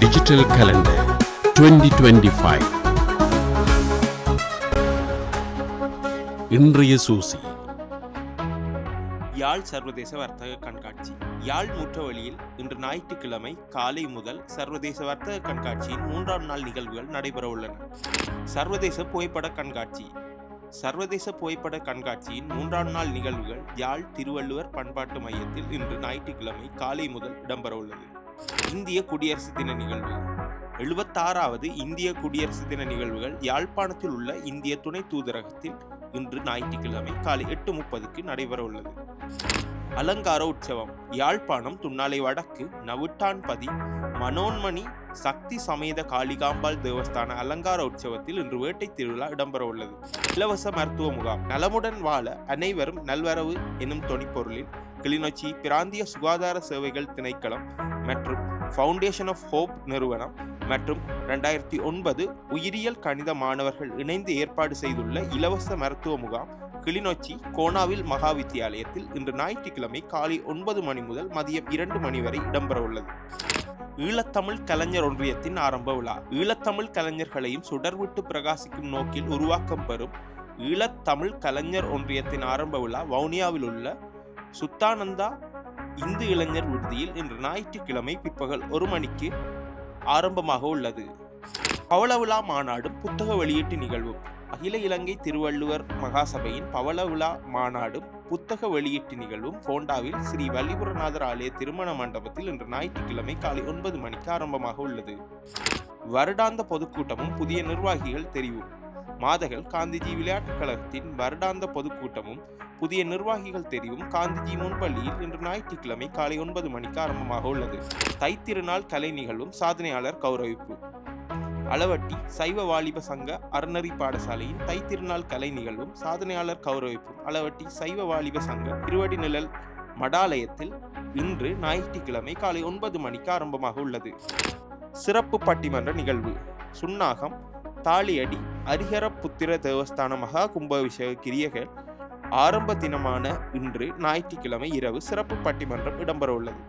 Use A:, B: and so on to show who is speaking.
A: Digital Calendar 2025. இன்றைய சூசி.
B: யாழ் சர்வதேச வர்த்தக கண்காட்சி. யாழ் முற்றவழியில் இன்று ஞாயிற்றுக்கிழமை காலை முதல் சர்வதேச வர்த்தக கண்காட்சியின் 3ஆம் நாள் நிகழ்வுகள் நடைபெறவுள்ளன. சர்வதேச புகைப்பட கண்காட்சி. சர்வதேச புகைப்பட கண்காட்சியின் 3ஆம் நாள் நிகழ்வுகள் யாழ் திருவள்ளுவர் பண்பாட்டு மையத்தில் இன்று ஞாயிற்றுக்கிழமை காலை முதல் இடம்பெறவுள்ளது. இந்திய குடியரசு தின நிகழ்வு. 76வது இந்திய குடியரசு தின நிகழ்வுகள் யாழ்ப்பாணத்தில் உள்ள இந்திய துணை தூதரகத்தில் இன்று ஞாயிற்றுக்கிழமை காலை 8:30 நடைபெறவுள்ளது. அலங்கார உற்சவம். யாழ்ப்பாணம் துன்னாலை வடக்கு நவுட்டான்பதி மனோன்மணி சக்தி சமேத காளிகாம்பாள் தேவஸ்தான அலங்கார உற்சவத்தில் இன்று வேட்டை திருவிழா இடம்பெறவுள்ளது. இலவச மருத்துவ முகாம். நலமுடன் வாழ அனைவரும் நல்வரவு எனும் தொனிப்பொருளில் கிளிநொச்சி பிராந்திய சுகாதார சேவைகள் திணைக்களம் மற்றும் ஃபவுண்டேஷன் ஆஃப் ஹோப் நிறுவனம் மற்றும் 2009 உயிரியல் கணித மாணவர்கள் இணைந்து ஏற்பாடு செய்துள்ள இலவச மருத்துவ முகாம் கிளிநொச்சி கோணாவில் மகா வித்தியாலயத்தில் இன்று ஞாயிற்றுக்கிழமை காலை 9 மணி முதல் மதியம் 2 மணி வரை இடம்பெறவுள்ளது. ஈழத்தமிழ் கலைஞர் ஒன்றியத்தின் ஆரம்ப விழா. ஈழத்தமிழ் கலைஞர்களையும் சுடர்விட்டு பிரகாசிக்கும் நோக்கில் உருவாக்கம் பெறும் ஈழத்தமிழ் கலைஞர் ஒன்றியத்தின் ஆரம்ப விழா வவுனியாவில் உள்ள சுத்தானந்தா இந்து இளைஞர் விடுதியில் இன்று ஞாயிற்றுக்கிழமை பிற்பகல் 1 மணிக்கு ஆரம்பமாக உள்ளது. பவள விழா மாநாடும் புத்தக வெளியீட்டு நிகழ்வும். அகில இலங்கை திருவள்ளுவர் மகாசபையின் பவள விழா மாநாடும் புத்தக வெளியீட்டு நிகழ்வும் போண்டாவில் ஸ்ரீ வல்லிபுரநாதர் ஆலய திருமண மண்டபத்தில் இன்று ஞாயிற்றுக்கிழமை காலை 9 மணிக்கு ஆரம்பமாக உள்ளது. வருடாந்த பொதுக்கூட்டமும் புதிய நிர்வாகிகள் தெரிவு. மாதகள் காந்திஜி விளையாட்டுக் கழகத்தின் வருடாந்த பொதுக்கூட்டமும் புதிய நிர்வாகிகள் தெரிவும் காந்திஜி முன்பள்ளியில் இன்று ஞாயிற்றுக்கிழமை காலை 9 மணிக்கு ஆரம்பமாக உள்ளது. தைத்திருநாள் கலை நிகழ்வும் சாதனையாளர் கௌரவிப்பு. அளவட்டி சைவ வாலிப சங்க அறநெறி பாடசாலையின் தைத்திருநாள் கலை நிகழ்வும் சாதனையாளர் கௌரவிப்பும் அளவட்டி சைவ வாலிப சங்க திருவடி நிழல் மடாலயத்தில் இன்று ஞாயிற்றுக்கிழமை காலை 9 மணிக்கு ஆரம்பமாக உள்ளது. சிறப்பு பட்டிமன்ற நிகழ்வு. சுன்னாகம் தாளியடி அரிஹர புத்திர தேவஸ்தான மகா கும்பாபிஷேக கிரியைகள் ஆரம்ப தினமான இன்று ஞாயிற்றுக்கிழமை இரவு சிறப்பு பட்டிமன்றம் இடம்பெற உள்ளது.